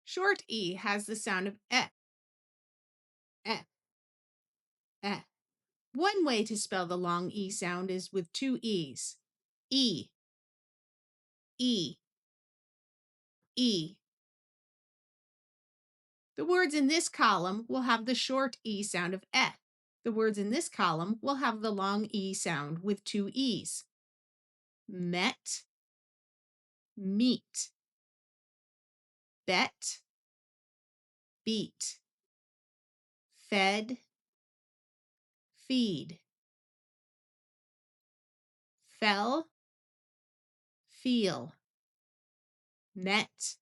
Short E has the sound of eh, eh. One way to spell the long E sound is with two E's. E, E, E. The words in this column will have the short E sound of eh. The words in this column will have the long E sound with two E's. Met, meet, bet, beat, fed, feed, fell, feel, met,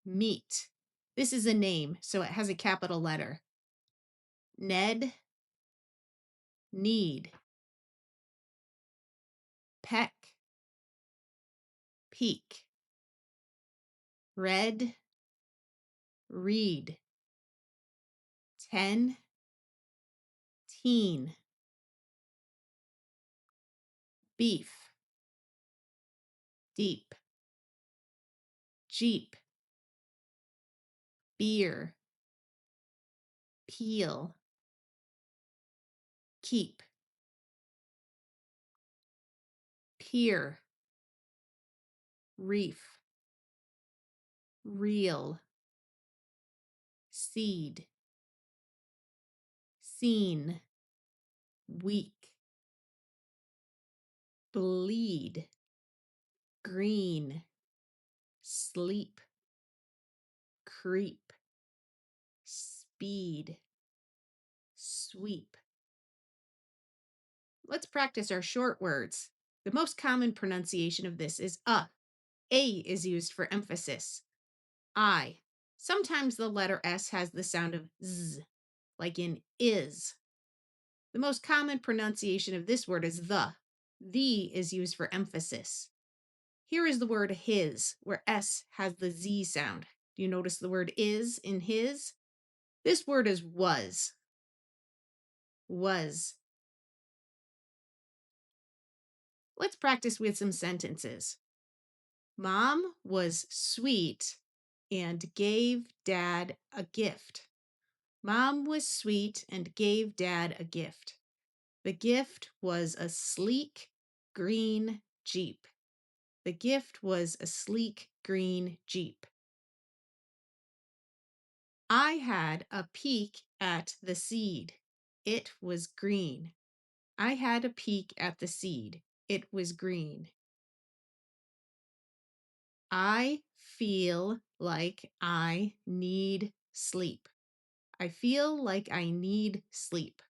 meet. This is a name, so it has a capital letter. Ned, need, peck, peak, red, read, 10, teen, beef, deep, jeep, beer, peel, keep, peer, reef, reel, seed, seen, weak, bleed, green, sleep, creep, speed, sweep. Let's practice our short words. The most common pronunciation of this is a. A is used for emphasis. I. Sometimes the letter S has the sound of z, like in is. The most common pronunciation of this word is the. The is used for emphasis. Here is the word his, where S has the Z sound. Do you notice the word is in his? This word is was. Was. Let's practice with some sentences. Mom was sweet and gave Dad a gift. Mom was sweet and gave Dad a gift. The gift was a sleek green Jeep. The gift was a sleek green Jeep. I had a peek at the seed. It was green. I had a peek at the seed. It was green. I feel like I need sleep. I feel like I need sleep.